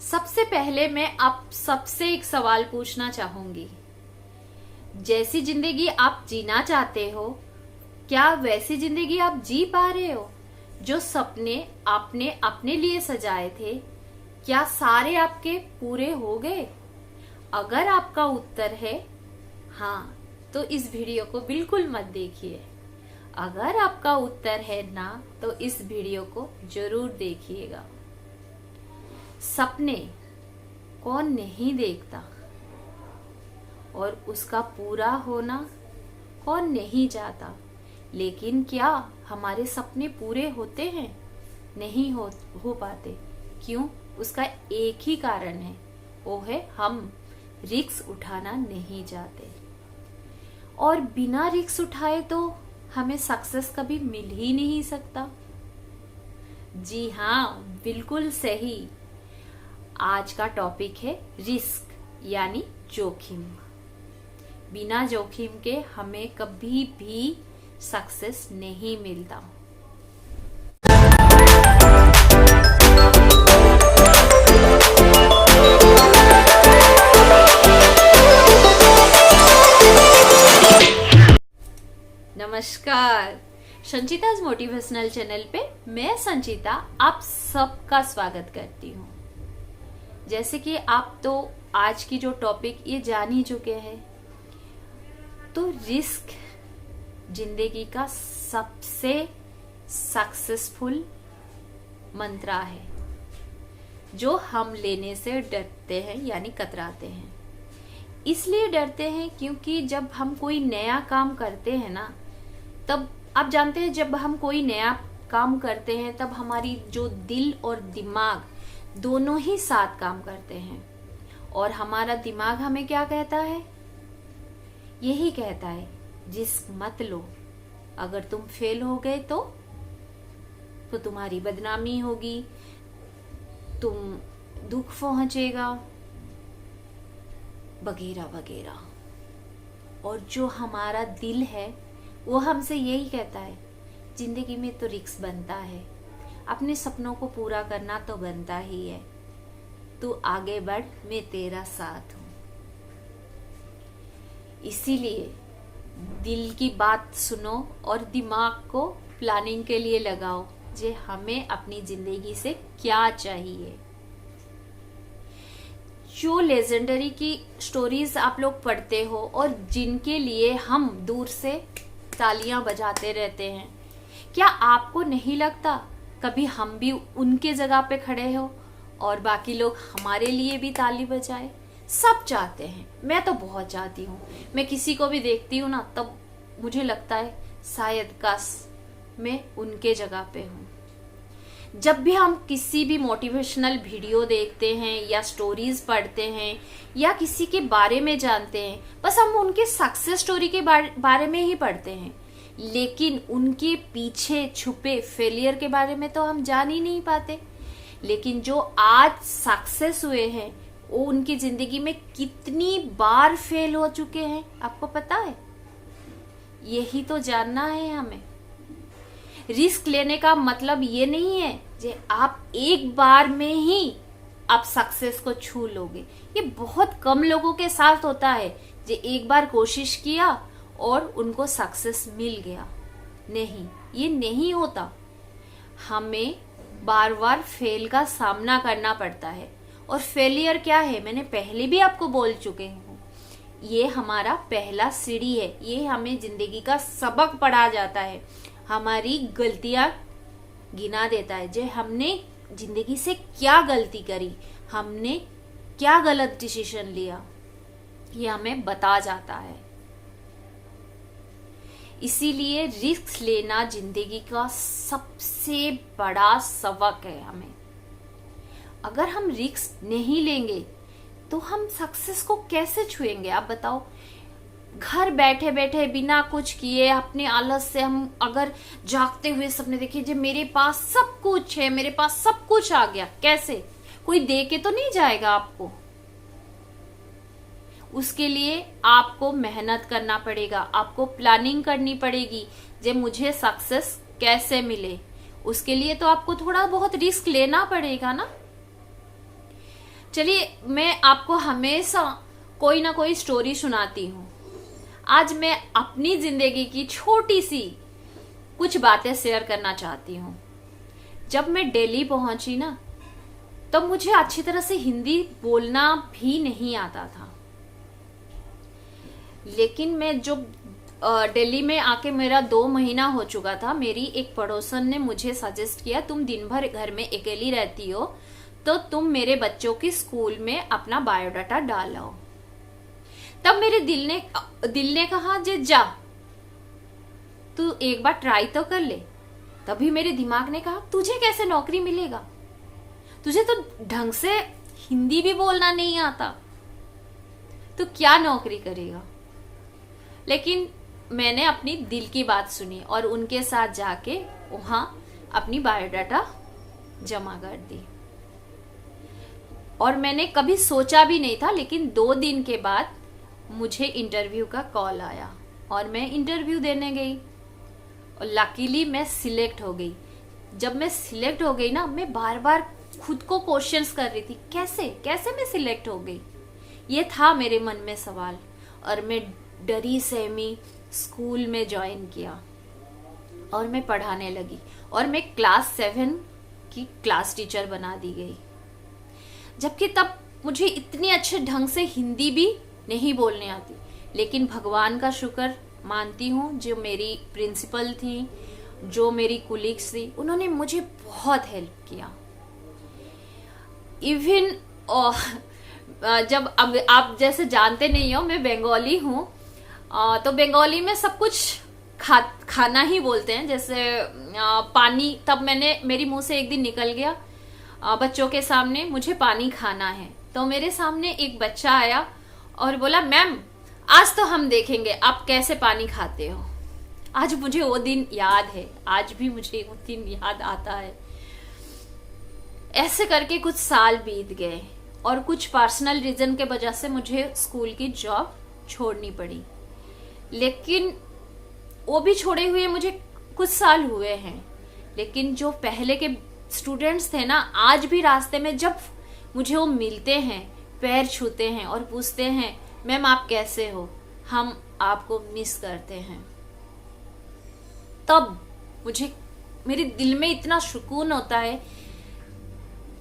सबसे पहले मैं आप सबसे एक सवाल पूछना चाहूंगी। जैसी जिंदगी आप जीना चाहते हो, क्या वैसी जिंदगी आप जी पा रहे हो? जो सपने आपने अपने लिए सजाए थे, क्या सारे आपके पूरे हो गए? अगर आपका उत्तर है हाँ, तो इस वीडियो को बिल्कुल मत देखिए। अगर आपका उत्तर है ना, तो इस वीडियो को जरूर देखिएगा। सपने कौन नहीं देखता और उसका पूरा होना कौन नहीं चाहता, लेकिन क्या हमारे सपने पूरे होते हैं? नहीं हो पाते। क्यों? उसका एक ही कारण है, वो है हम रिस्क उठाना नहीं चाहते। और बिना रिस्क उठाए तो हमें सक्सेस कभी मिल ही नहीं सकता। जी हाँ, बिल्कुल सही। आज का टॉपिक है रिस्क यानी जोखिम। बिना जोखिम के हमें कभी भी सक्सेस नहीं मिलता। नमस्कार, संचिता's मोटिवेशनल चैनल पे मैं संचिता आप सबका स्वागत करती हूँ। जैसे कि आप तो आज की जो टॉपिक ये जान ही चुके हैं, तो रिस्क जिंदगी का सबसे सक्सेसफुल मंत्रा है जो हम लेने से डरते हैं यानी कतराते हैं। इसलिए डरते हैं क्योंकि जब हम कोई नया काम करते हैं ना, तब आप जानते हैं जब हम कोई नया काम करते हैं तब हमारी जो दिल और दिमाग दोनों ही साथ काम करते हैं। और हमारा दिमाग हमें क्या कहता है? यही कहता है रिस्क मत लो, अगर तुम फेल हो गए तो तुम्हारी बदनामी होगी, तुम दुख पहुंचेगा, वगैरह वगैरह। और जो हमारा दिल है वो हमसे यही कहता है जिंदगी में तो रिस्क बनता है, अपने सपनों को पूरा करना तो बनता ही है, तू आगे बढ़, मैं तेरा साथ हूं। इसीलिए दिल की बात सुनो और दिमाग को प्लानिंग के लिए लगाओ जे हमें अपनी जिंदगी से क्या चाहिए। जो लेजेंडरी की स्टोरीज आप लोग पढ़ते हो और जिनके लिए हम दूर से तालियां बजाते रहते हैं, क्या आपको नहीं लगता कभी हम भी उनके जगह पे खड़े हो और बाकी लोग हमारे लिए भी ताली बजाए? सब चाहते हैं, मैं तो बहुत चाहती हूँ। मैं किसी को भी देखती हूँ ना, तब मुझे लगता है शायद काश मैं उनके जगह पे हूँ। जब भी हम किसी भी मोटिवेशनल वीडियो देखते हैं या स्टोरीज पढ़ते हैं या किसी के बारे में जानते हैं, बस हम उनके सक्सेस स्टोरी के बारे में ही पढ़ते हैं, लेकिन उनके पीछे छुपे फेलियर के बारे में तो हम जान ही नहीं पाते। लेकिन जो आज सक्सेस हुए हैं वो उनकी जिंदगी में कितनी बार फेल हो चुके हैं, आपको पता है? यही तो जानना है हमें। रिस्क लेने का मतलब ये नहीं है कि आप एक बार में ही आप सक्सेस को छू लोगे। ये बहुत कम लोगों के साथ होता है जो एक बार कोशिश किया और उनको सक्सेस मिल गया। नहीं, ये नहीं होता। हमें बार बार फेल का सामना करना पड़ता है। और फेलियर क्या है, मैंने पहले भी आपको बोल चुके हूँ, ये हमारा पहला सीढ़ी है। ये हमें जिंदगी का सबक पढ़ा जाता है, हमारी गलतियां गिना देता है, जो हमने जिंदगी से क्या गलती करी, हमने क्या गलत डिसीजन लिया, ये हमें बता जाता है। इसीलिए रिस्क लेना जिंदगी का सबसे बड़ा सबक है हमें। अगर हम रिस्क नहीं लेंगे तो हम सक्सेस को कैसे छुएंगे? आप बताओ। घर बैठे बैठे बिना कुछ किए अपने आलस से हम अगर जागते हुए सपने देखे जो मेरे पास सब कुछ है, मेरे पास सब कुछ आ गया, कैसे? कोई दे के तो नहीं जाएगा आपको। उसके लिए आपको मेहनत करना पड़ेगा, आपको प्लानिंग करनी पड़ेगी जे मुझे सक्सेस कैसे मिले। उसके लिए तो आपको थोड़ा बहुत रिस्क लेना पड़ेगा ना। चलिए, मैं आपको हमेशा कोई ना कोई स्टोरी सुनाती हूँ। आज मैं अपनी जिंदगी की छोटी सी कुछ बातें शेयर करना चाहती हूँ। जब मैं दिल्ली पहुंची ना, तब मुझे अच्छी तरह से हिंदी बोलना भी नहीं आता था। लेकिन मैं जो दिल्ली में आके मेरा 2 महीना हो चुका था, मेरी एक पड़ोसन ने मुझे सजेस्ट किया, तुम दिन भर घर में अकेली रहती हो तो तुम मेरे बच्चों की स्कूल में अपना बायोडाटा डालो। तब मेरे दिल ने कहा, जे जा तू एक बार ट्राई तो कर ले। तभी मेरे दिमाग ने कहा, तुझे कैसे नौकरी मिलेगा, तुझे तो ढंग से हिंदी भी बोलना नहीं आता, तो क्या नौकरी करेगा। लेकिन मैंने अपनी दिल की बात सुनी और उनके साथ जाके वहां अपनी बायोडाटा जमा कर दी। और मैंने कभी सोचा भी नहीं था, लेकिन 2 दिन के बाद मुझे इंटरव्यू का कॉल आया और मैं इंटरव्यू देने गई और लकीली मैं सिलेक्ट हो गई। जब मैं सिलेक्ट हो गई ना, मैं बार बार खुद को क्वेश्चंस कर रही थी, कैसे मैं सिलेक्ट हो गई। ये था मेरे मन में सवाल। और मैं डरी सहमी स्कूल में ज्वाइन किया और मैं पढ़ाने लगी और मैं क्लास 7 की क्लास टीचर बना दी गई। जबकि तब मुझे इतनी अच्छे ढंग से हिंदी भी नहीं बोलने आती। लेकिन भगवान का शुक्र मानती हूँ, जो मेरी प्रिंसिपल थी, जो मेरी कुलीग्स थी, उन्होंने मुझे बहुत हेल्प किया। इवन जब अब आप जैसे जानते नहीं हो, मैं बंगाली हूँ, तो बंगाली में सब कुछ खाना ही बोलते हैं। जैसे पानी, तब मेरी मुंह से एक दिन निकल गया बच्चों के सामने, मुझे पानी खाना है। तो मेरे सामने एक बच्चा आया और बोला, मैम आज तो हम देखेंगे आप कैसे पानी खाते हो। आज मुझे वो दिन याद है, आज भी मुझे वो दिन याद आता है। ऐसे करके कुछ साल बीत गए और कुछ पर्सनल रीजन के वजह से मुझे स्कूल की जॉब छोड़नी पड़ी। लेकिन वो भी छोड़े हुए मुझे कुछ साल हुए हैं। लेकिन जो पहले के स्टूडेंट्स थे ना, आज भी रास्ते में जब मुझे वो मिलते हैं, पैर छूते हैं और पूछते हैं, मैम आप कैसे हो, हम आपको मिस करते हैं, तब मुझे मेरे दिल में इतना सुकून होता है,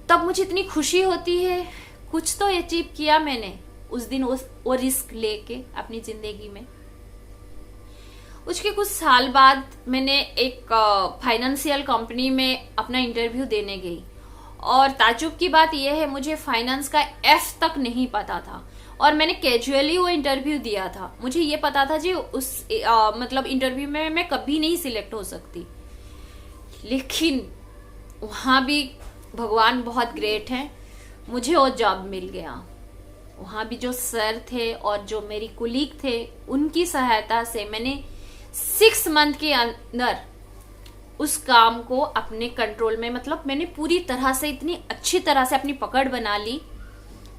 तब मुझे इतनी खुशी होती है। कुछ तो अचीव किया मैंने उस दिन, वो रिस्क लेके अपनी जिंदगी में। उसके कुछ साल बाद मैंने एक फाइनेंशियल कंपनी में अपना इंटरव्यू देने गई और ताज्जुब की बात यह है, मुझे फाइनेंस का एफ तक नहीं पता था और मैंने कैजुअली वो इंटरव्यू दिया था। मुझे ये पता था जी उस मतलब इंटरव्यू में मैं कभी नहीं सिलेक्ट हो सकती। लेकिन वहां भी भगवान बहुत ग्रेट है, मुझे वो जॉब मिल गया। वहां भी जो सर थे और जो मेरी कुलीग थे, उनकी सहायता से मैंने 6 मंथ के अंदर उस काम को अपने कंट्रोल में, मतलब मैंने पूरी तरह से, इतनी अच्छी तरह से अपनी पकड़ बना ली।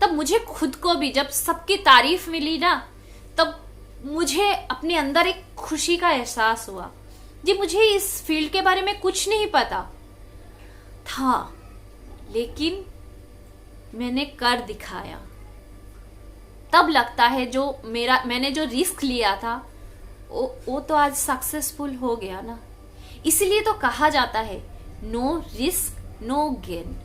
तब मुझे खुद को भी, जब सबकी तारीफ मिली ना, तब मुझे अपने अंदर एक खुशी का एहसास हुआ। जी मुझे इस फील्ड के बारे में कुछ नहीं पता था, लेकिन मैंने कर दिखाया। तब लगता है जो मैंने जो रिस्क लिया था वो तो आज सक्सेसफुल हो गया ना। इसलिए तो कहा जाता है, नो रिस्क नो गेन।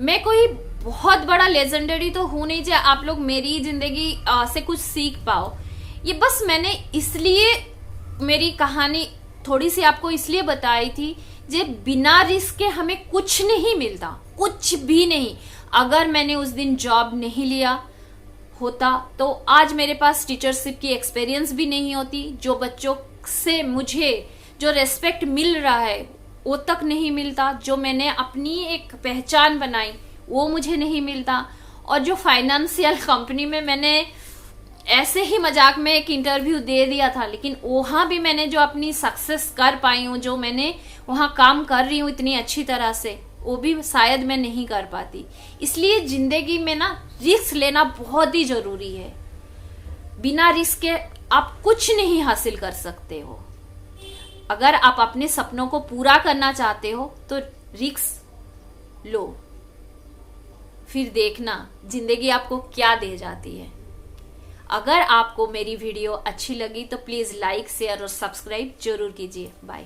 मैं कोई बहुत बड़ा लेजेंडरी तो हूं नहीं जो आप लोग मेरी जिंदगी से कुछ सीख पाओ। ये बस मैंने इसलिए मेरी कहानी थोड़ी सी आपको इसलिए बताई थी, जे बिना रिस्क के हमें कुछ नहीं मिलता, कुछ भी नहीं। अगर मैंने उस दिन जॉब नहीं लिया होता तो आज मेरे पास टीचरशिप की एक्सपीरियंस भी नहीं होती। जो बच्चों से मुझे जो रेस्पेक्ट मिल रहा है वो तक नहीं मिलता। जो मैंने अपनी एक पहचान बनाई वो मुझे नहीं मिलता। और जो फाइनेंशियल कंपनी में मैंने ऐसे ही मजाक में एक इंटरव्यू दे दिया था, लेकिन वहां भी मैंने जो अपनी सक्सेस कर पाई हूँ, जो मैंने वहां काम कर रही हूँ इतनी अच्छी तरह से, वो भी शायद मैं नहीं कर पाती। इसलिए जिंदगी में ना रिस्क लेना बहुत ही जरूरी है। बिना रिस्क के आप कुछ नहीं हासिल कर सकते हो। अगर आप अपने सपनों को पूरा करना चाहते हो तो रिस्क लो, फिर देखना जिंदगी आपको क्या दे जाती है। अगर आपको मेरी वीडियो अच्छी लगी तो प्लीज लाइक, शेयर और सब्सक्राइब जरूर कीजिए। बाय।